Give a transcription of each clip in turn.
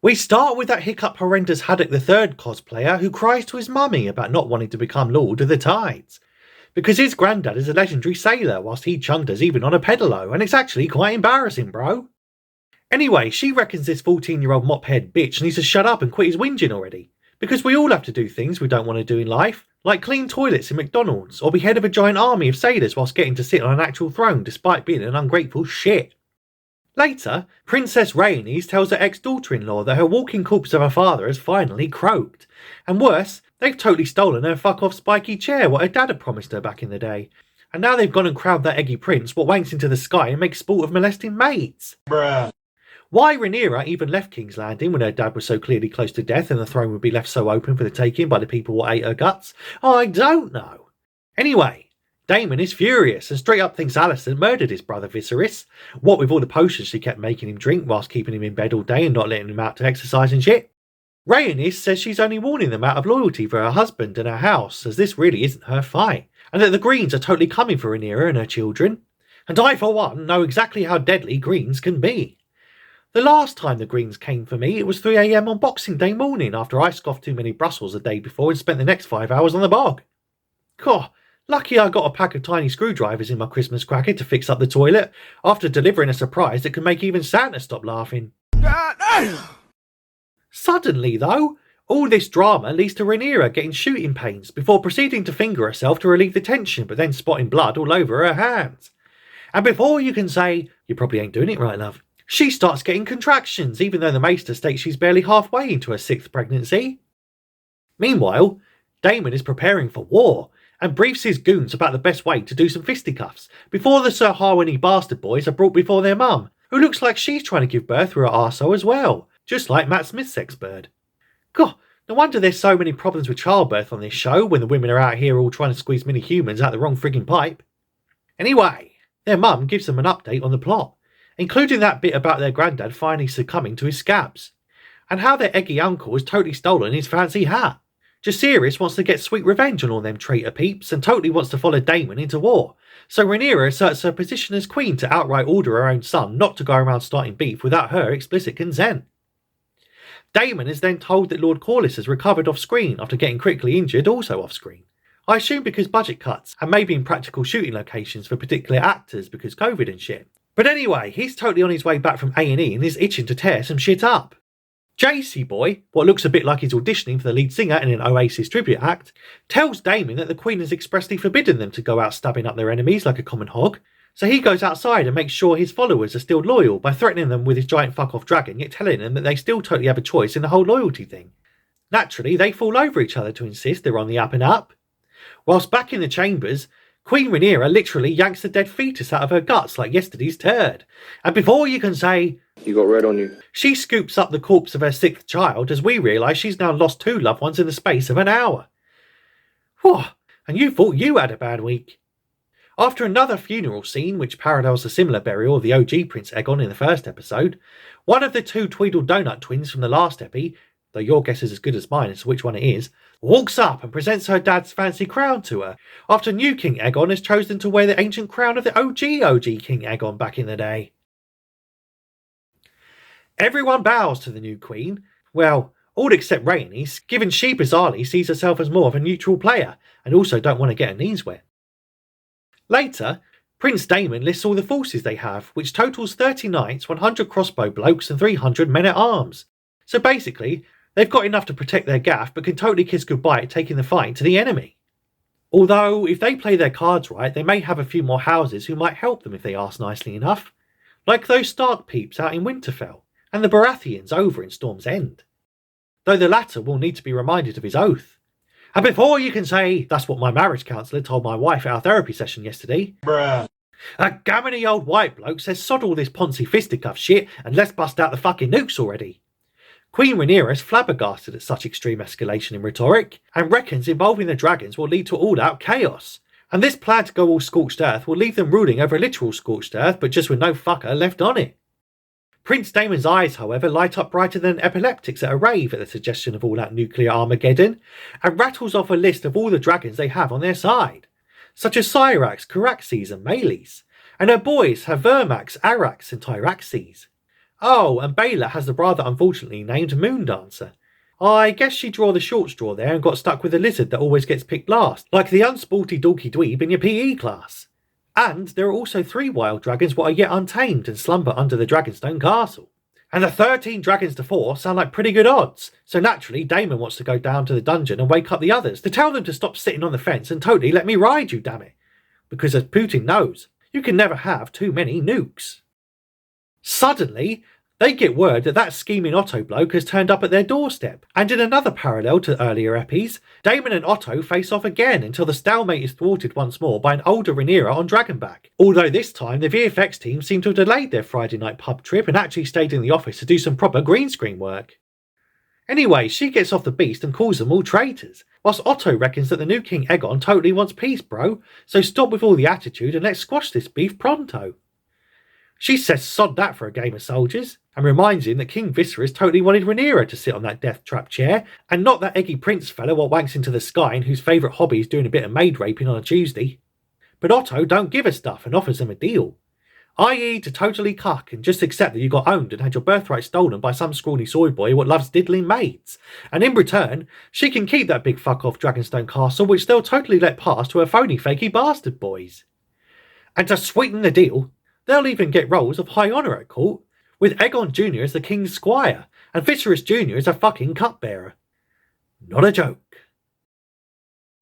We start with that hiccup horrendous Haddock III cosplayer who cries to his mummy about not wanting to become Lord of the Tides. Because his granddad is a legendary sailor whilst he chunders even on a pedalo, and it's actually quite embarrassing, bro. Anyway, she reckons this 14-year-old mop-head bitch needs to shut up and quit his whinging already. Because we all have to do things we don't want to do in life, like clean toilets in McDonald's, or be head of a giant army of sailors whilst getting to sit on an actual throne despite being an ungrateful shit. Later, Princess Rhaenys tells her ex-daughter-in-law that her walking corpse of her father has finally croaked. And worse, they've totally stolen her fuck-off spiky chair what her dad had promised her back in the day. And now they've gone and crowned that eggy prince what wanks into the sky and makes sport of molesting maids. Bruh. Why Rhaenyra even left King's Landing when her dad was so clearly close to death and the throne would be left so open for the taking by the people who ate her guts, I don't know. Anyway, Daemon is furious and straight up thinks Alicent murdered his brother Viserys, what with all the potions she kept making him drink whilst keeping him in bed all day and not letting him out to exercise and shit. Rhaenys says she's only warning them out of loyalty for her husband and her house, as this really isn't her fight, and that the Greens are totally coming for Rhaenyra and her children. And I, for one, know exactly how deadly Greens can be. The last time the Greens came for me, it was 3 AM on Boxing Day morning after I scoffed too many Brussels the day before and spent the next 5 hours on the bog. God, lucky I got a pack of tiny screwdrivers in my Christmas cracker to fix up the toilet after delivering a surprise that could make even Santa stop laughing. Suddenly, though, all this drama leads to Rhaenyra getting shooting pains before proceeding to finger herself to relieve the tension, but then spotting blood all over her hands. And before you can say, you probably ain't doing it right, love, she starts getting contractions, even though the Maester states she's barely halfway into her 6th pregnancy. Meanwhile, Daemon is preparing for war, and briefs his goons about the best way to do some fisticuffs, before the Sir Harwiny bastard boys are brought before their mum, who looks like she's trying to give birth through her arsehole as well, just like Matt Smith's ex-bird. God, no wonder there's so many problems with childbirth on this show when the women are out here all trying to squeeze mini humans out the wrong frigging pipe. Anyway, their mum gives them an update on the plot, including that bit about their granddad finally succumbing to his scabs, and how their eggy uncle has totally stolen his fancy hat. Jacaerys wants to get sweet revenge on all them traitor peeps and totally wants to follow Daemon into war, so Rhaenyra asserts her position as queen to outright order her own son not to go around starting beef without her explicit consent. Daemon is then told that Lord Corlys has recovered off-screen after getting critically injured also off-screen. I assume because budget cuts and maybe in practical shooting locations for particular actors because COVID and shit. But anyway, he's totally on his way back from A&E and is itching to tear some shit up. JC Boy, what looks a bit like he's auditioning for the lead singer in an Oasis tribute act, tells Daemon that the Queen has expressly forbidden them to go out stabbing up their enemies like a common hog, so he goes outside and makes sure his followers are still loyal by threatening them with his giant fuck-off dragon, yet telling them that they still totally have a choice in the whole loyalty thing. Naturally, they fall over each other to insist they're on the up and up. Whilst back in the chambers, Queen Rhaenyra literally yanks the dead fetus out of her guts like yesterday's turd, and before you can say, "You got red on you," she scoops up the corpse of her 6th child as we realise she's now lost 2 loved ones in the space of an hour. Whew, and you thought you had a bad week. After another funeral scene which parallels the similar burial of the OG Prince Aegon in the first episode, one of the 2 Tweedle Donut twins from the last epi, though your guess is as good as mine as to which one it is, walks up and presents her dad's fancy crown to her, after new King Aegon has chosen to wear the ancient crown of the OG King Aegon back in the day. Everyone bows to the new queen, well, all except Rhaenys, given she bizarrely sees herself as more of a neutral player, and also don't want to get her knees wet. Later, Prince Daemon lists all the forces they have, which totals 30 knights, 100 crossbow blokes and 300 men-at-arms. So basically, they've got enough to protect their gaff, but can totally kiss goodbye at taking the fight to the enemy. Although, if they play their cards right, they may have a few more houses who might help them if they ask nicely enough. Like those Stark peeps out in Winterfell, and the Baratheons over in Storm's End. Though the latter will need to be reminded of his oath. And before you can say, "That's what my marriage counsellor told my wife at our therapy session yesterday," bruh, a gammony old white bloke says sod all this poncy fisticuff shit and let's bust out the fucking nukes already. Queen Rhaenyra is flabbergasted at such extreme escalation in rhetoric, and reckons involving the dragons will lead to all-out chaos. And this plan to go all scorched earth will leave them ruling over a literal scorched earth, but just with no fucker left on it. Prince Daemon's eyes, however, light up brighter than epileptics at a rave at the suggestion of all-out nuclear Armageddon, and rattles off a list of all the dragons they have on their side, such as Syrax, Caraxes and Melees, and her boys have Vermax, Arax and Tyraxes. Oh, and Baylor has the rather unfortunately named Moon Dancer. I guess she drew the short straw there and got stuck with the lizard that always gets picked last, like the unsporty dorky dweeb in your PE class. And there are also 3 wild dragons what are yet untamed and slumber under the Dragonstone castle. And the 13 dragons to 4 sound like pretty good odds, so naturally Damon wants to go down to the dungeon and wake up the others to tell them to stop sitting on the fence and totally let me ride you, damn it. Because as Putin knows, you can never have too many nukes. Suddenly, they get word that that scheming Otto bloke has turned up at their doorstep, and in another parallel to earlier epis, Damon and Otto face off again until the stalemate is thwarted once more by an older Rhaenyra on Dragonback, although this time the VFX team seem to have delayed their Friday night pub trip and actually stayed in the office to do some proper green screen work. Anyway, she gets off the beast and calls them all traitors, whilst Otto reckons that the new King Aegon totally wants peace, bro, so stop with all the attitude and let's squash this beef pronto. She says sod that for a game of soldiers, and reminds him that King Viserys totally wanted Rhaenyra to sit on that death trap chair, and not that eggy prince fellow what wanks into the sky and whose favourite hobby is doing a bit of maid raping on a Tuesday. But Otto don't give a stuff and offers him a deal, i.e. to totally cuck and just accept that you got owned and had your birthright stolen by some scrawny soy boy what loves diddling maids, and in return she can keep that big fuck off Dragonstone castle which they'll totally let pass to her phony fakey bastard boys. And to sweeten the deal, they'll even get roles of high honour at court, with Aegon Jr. as the King's Squire, and Viserys Jr. as a fucking cupbearer. Not a joke.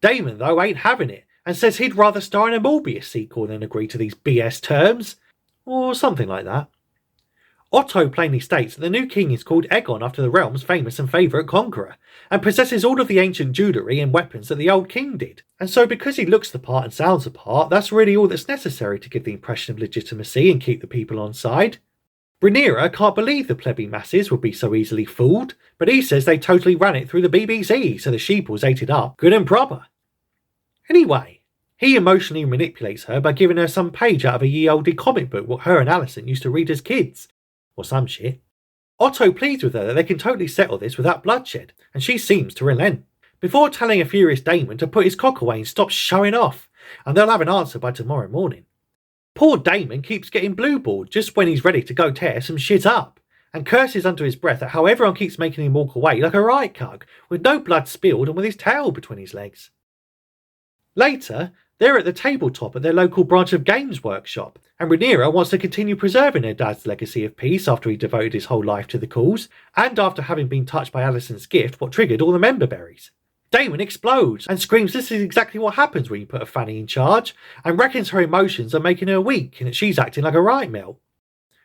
Damon, though, ain't having it, and says he'd rather star in a Morbius sequel than agree to these BS terms. Or something like that. Otto plainly states that the new king is called Aegon after the realm's famous and favourite conqueror, and possesses all of the ancient jewellery and weapons that the old king did. And so because he looks the part and sounds the part, that's really all that's necessary to give the impression of legitimacy and keep the people on side. Rhaenyra can't believe the plebby masses would be so easily fooled, but he says they totally ran it through the BBC, so the sheeples ate it up good and proper. Anyway, he emotionally manipulates her by giving her some page out of a ye olde comic book what her and Alicent used to read as kids. Or some shit. Otto pleads with her that they can totally settle this without bloodshed, and she seems to relent, before telling a furious Damon to put his cock away and stop showing off, and they'll have an answer by tomorrow morning. Poor Damon keeps getting blueballed just when he's ready to go tear some shit up, and curses under his breath at how everyone keeps making him walk away like a right cug, with no blood spilled and with his tail between his legs. Later, they're at the tabletop at their local branch of Games Workshop, and Rhaenyra wants to continue preserving her dad's legacy of peace after he devoted his whole life to the cause, and after having been touched by Alicent's gift what triggered all the member berries. Damon explodes and screams this is exactly what happens when you put a fanny in charge, and reckons her emotions are making her weak and that she's acting like a right melt.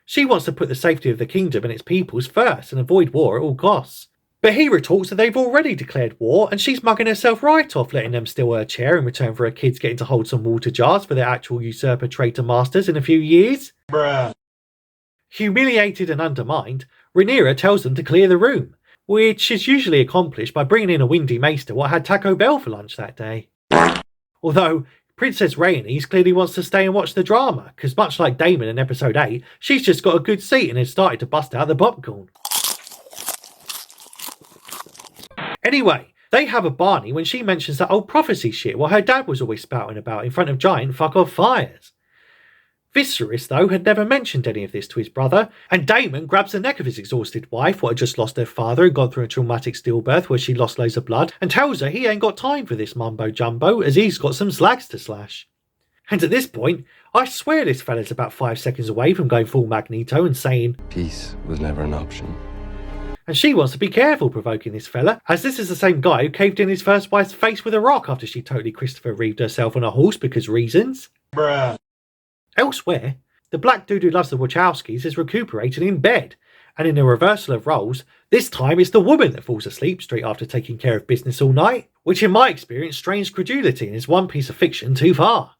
She wants to put the safety of the kingdom and its peoples first and avoid war at all costs. But he retorts that they've already declared war and she's mugging herself right off letting them steal her chair in return for her kids getting to hold some water jars for their actual usurper traitor masters in a few years. Bruh. Humiliated and undermined, Rhaenyra tells them to clear the room, which is usually accomplished by bringing in a windy maester what had Taco Bell for lunch that day. Although, Princess Rhaenys clearly wants to stay and watch the drama, because much like Damon in episode 8, she's just got a good seat and has started to bust out the popcorn. Anyway, they have a Barney when she mentions that old prophecy shit what her dad was always spouting about in front of giant fuck-off fires. Viserys, though, had never mentioned any of this to his brother, and Damon grabs the neck of his exhausted wife, what had just lost her father and gone through a traumatic stillbirth where she lost loads of blood, and tells her he ain't got time for this mumbo-jumbo as he's got some slags to slash. And at this point, I swear this fella's about 5 seconds away from going full Magneto and saying, "Peace was never an option." And she wants to be careful provoking this fella, as this is the same guy who caved in his first wife's face with a rock after she totally Christopher Reeved herself on a horse because reasons. Bruh. Elsewhere, the black dude who loves the Wachowskis is recuperating in bed, and in a reversal of roles, this time it's the woman that falls asleep straight after taking care of business all night, which in my experience strains credulity and is one piece of fiction too far.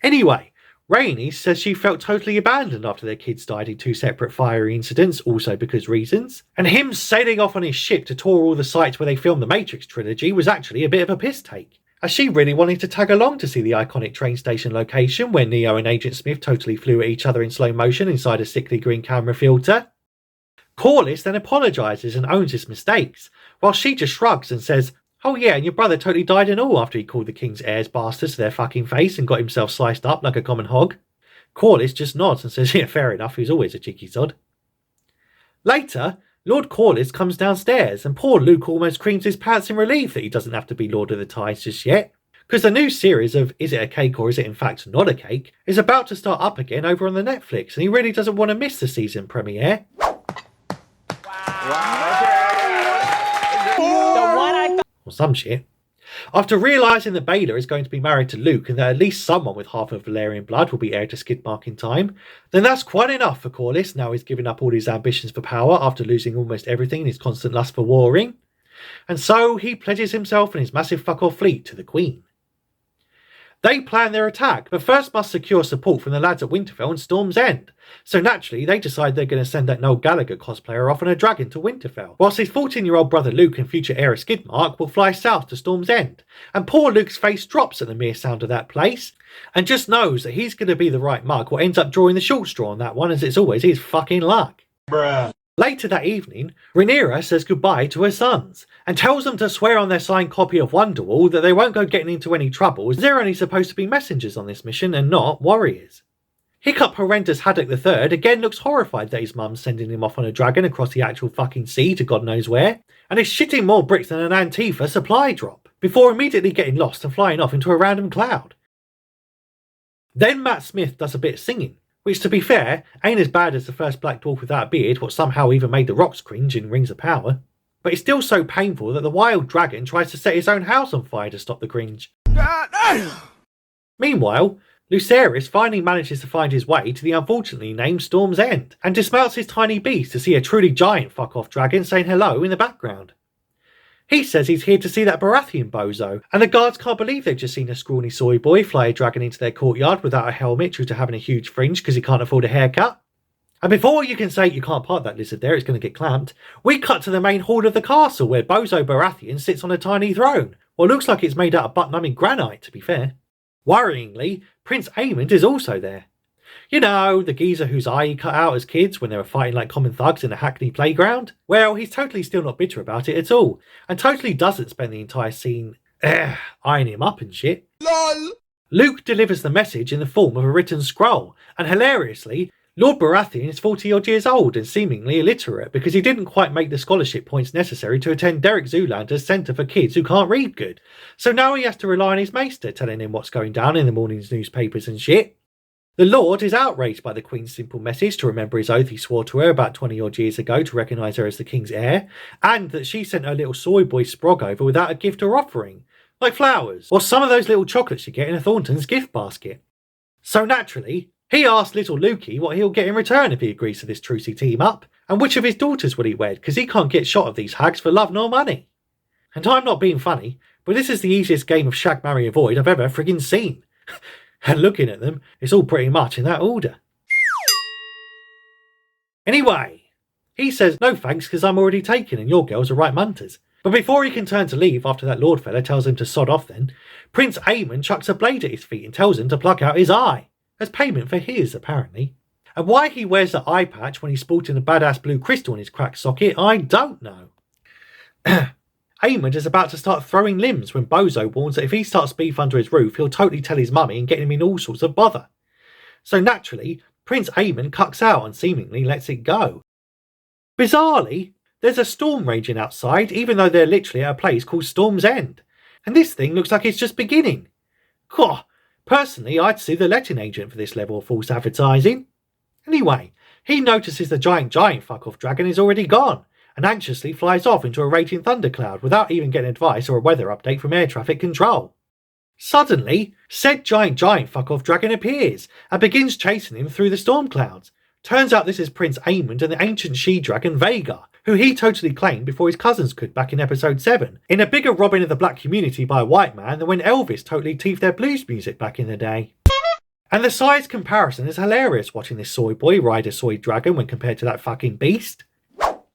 Anyway, Rhaenys says she felt totally abandoned after their kids died in 2 separate fiery incidents, also because reasons, and him sailing off on his ship to tour all the sites where they filmed the Matrix trilogy was actually a bit of a piss take, as she really wanted to tag along to see the iconic train station location where Neo and Agent Smith totally flew at each other in slow motion inside a sickly green camera filter. Corlys then apologises and owns his mistakes, while she just shrugs and says, "Oh yeah, and your brother totally died and all," after he called the king's heirs bastards to their fucking face and got himself sliced up like a common hog. Corlys just nods and says, "Yeah, fair enough, he's always a cheeky sod." Later, Lord Corliss comes downstairs and poor Luke almost creams his pants in relief that he doesn't have to be Lord of the Tides just yet. Because the new series of Is It a Cake or Is It in Fact Not a Cake is about to start up again over on the Netflix, and he really doesn't want to miss the season premiere. Or some shit. After realising that Baylor is going to be married to Luke and that at least someone with half of Valerian blood will be heir to Skidmark in time, then that's quite enough for Corliss. Now he's giving up all his ambitions for power after losing almost everything in his constant lust for warring. And so he pledges himself and his massive fuck-off fleet to the Queen. They plan their attack, but first must secure support from the lads at Winterfell and Storm's End. So naturally, they decide they're going to send that Noel Gallagher cosplayer off on a dragon to Winterfell, whilst his 14-year-old brother Luke and future heir of Skidmark will fly south to Storm's End. And poor Luke's face drops at the mere sound of that place, and just knows that he's going to be the right mug what ends up drawing the short straw on that one, as it's always his fucking luck. Bruh. Later that evening, Rhaenyra says goodbye to her sons and tells them to swear on their signed copy of Wonderwall that they won't go getting into any trouble, as they're only supposed to be messengers on this mission and not warriors. Hiccup Horrendous Haddock III again looks horrified that his mum's sending him off on a dragon across the actual fucking sea to God knows where, and is shitting more bricks than an Antifa supply drop, before immediately getting lost and flying off into a random cloud. Then Matt Smith does a bit of singing, which, to be fair, ain't as bad as the first Black Dwarf without a beard, what somehow even made the rocks cringe in Rings of Power. But it's still so painful that the wild dragon tries to set his own house on fire to stop the cringe. Meanwhile, Lucerys finally manages to find his way to the unfortunately named Storm's End, and dismounts his tiny beast to see a truly giant fuck-off dragon saying hello in the background. He says he's here to see that Baratheon bozo, and the guards can't believe they've just seen a scrawny soy boy fly a dragon into their courtyard without a helmet due to having a huge fringe because he can't afford a haircut. And before you can say you can't park that lizard there, it's going to get clamped, we cut to the main hall of the castle where bozo Baratheon sits on a tiny throne. Well, looks like it's made out of butt-numbing granite, to be fair. Worryingly, Prince Aemond is also there. You know, the geezer whose eye he cut out as kids when they were fighting like common thugs in a Hackney playground? Well, he's totally still not bitter about it at all, and totally doesn't spend the entire scene eyeing him up and shit. LOL! Luke delivers the message in the form of a written scroll, and hilariously, Lord Baratheon is 40-odd years old and seemingly illiterate because he didn't quite make the scholarship points necessary to attend Derek Zoolander's Centre for Kids Who Can't Read Good, so now he has to rely on his maester telling him what's going down in the morning's newspapers and shit. The Lord is outraged by the Queen's simple message to remember his oath he swore to her about 20-odd years ago to recognise her as the King's heir, and that she sent her little soy boy Sprog over without a gift or offering, like flowers, or some of those little chocolates you get in a Thornton's gift basket. So naturally, he asks little Lukey what he'll get in return if he agrees to this trucy team-up, and which of his daughters will he wed, because he can't get shot of these hags for love nor money. And I'm not being funny, but this is the easiest game of Shag, Marry, Avoid I've ever friggin' seen. And looking at them, it's all pretty much in that order. Anyway, he says no thanks because I'm already taken and your girls are right munters. But before he can turn to leave after that lord fella tells him to sod off then, Prince Aemon chucks a blade at his feet and tells him to pluck out his eye, as payment for his, apparently. And why he wears the eye patch when he's sporting a badass blue crystal in his cracked socket, I don't know. Aemond is about to start throwing limbs when Bozo warns that if he starts beef under his roof, he'll totally tell his mummy and get him in all sorts of bother. So naturally, Prince Aemond cucks out and seemingly lets it go. Bizarrely, there's a storm raging outside, even though they're literally at a place called Storm's End. And this thing looks like it's just beginning. Goh, personally, I'd sue the letting agent for this level of false advertising. Anyway, he notices the giant fuck-off dragon is already gone, and anxiously flies off into a raging thundercloud without even getting advice or a weather update from air traffic control. Suddenly, said giant fuck-off dragon appears and begins chasing him through the storm clouds. Turns out this is Prince Aemond and the ancient she-dragon Vhagar, who he totally claimed before his cousins could back in episode 7, in a bigger robbing of the black community by a white man than when Elvis totally teethed their blues music back in the day. And the size comparison is hilarious watching this soy boy ride a soy dragon when compared to that fucking beast.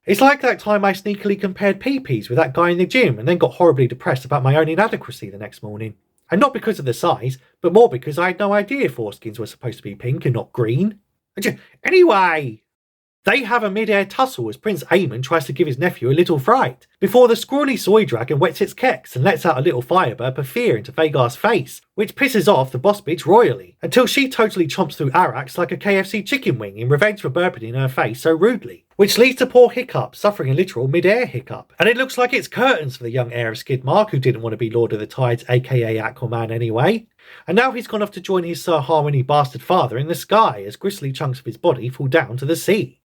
It's like that time I sneakily compared pee-pees with that guy in the gym and then got horribly depressed about my own inadequacy the next morning. And not because of the size, but more because I had no idea foreskins were supposed to be pink and not green. Anyway, They have a mid-air tussle as Prince Aemon tries to give his nephew a little fright, before the scrawny soy dragon wets its keks and lets out a little fire burp of fear into Vhagar's face, which pisses off the boss bitch royally, until she totally chomps through Arax like a KFC chicken wing in revenge for burping in her face so rudely, which leads to poor Hiccup suffering a literal mid-air hiccup. And it looks like it's curtains for the young heir of Skidmark, who didn't want to be Lord of the Tides aka Aquaman anyway. And now he's gone off to join his Sir Harmony bastard father in the sky as grisly chunks of his body fall down to the sea.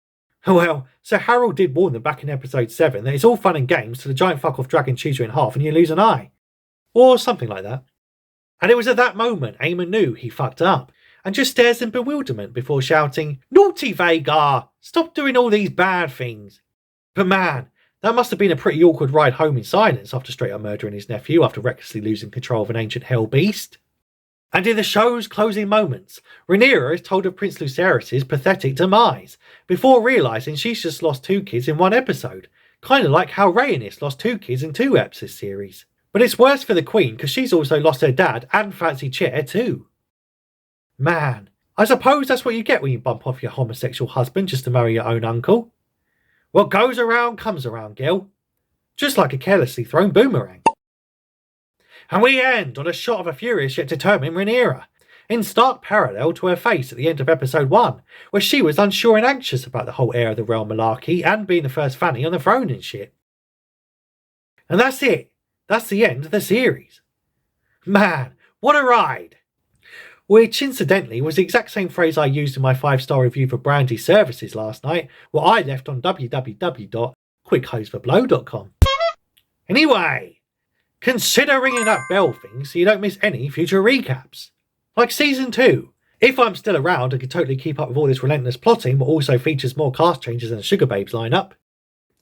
Well, Sir Harold did warn them back in episode 7 that it's all fun and games till the giant fuck-off dragon chews you in half and you lose an eye. Or something like that. And it was at that moment Aemon knew he fucked up, and just stares in bewilderment before shouting, "Naughty Vhagar! Stop doing all these bad things!" But man, that must have been a pretty awkward ride home in silence after straight up murdering his nephew after recklessly losing control of an ancient hell beast. And in the show's closing moments, Rhaenyra is told of Prince Lucerys' pathetic demise, before realising she's just lost 2 kids in 1 episode, kind of like how Rhaenys lost 2 kids in 2 eps this series. But it's worse for the Queen because she's also lost her dad and fancy chair too. Man, I suppose that's what you get when you bump off your homosexual husband just to marry your own uncle. What goes around comes around, Gil. Just like a carelessly thrown boomerang. And we end on a shot of a furious yet determined Rhaenyra, in stark parallel to her face at the end of episode 1, where she was unsure and anxious about the whole heir of the realm malarkey and being the first fanny on the throne and shit. And that's it. That's the end of the series. Man, what a ride! Which, incidentally, was the exact same phrase I used in my 5-star review for Brandy's services last night, what I left on www.quickhosforblow.com. Anyway, consider ringing that bell thing so you don't miss any future recaps. Like Season 2. If I'm still around and can totally keep up with all this relentless plotting, but also features more cast changes than Sugar Babes lineup,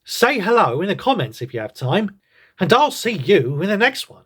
say hello in the comments if you have time, and I'll see you in the next one.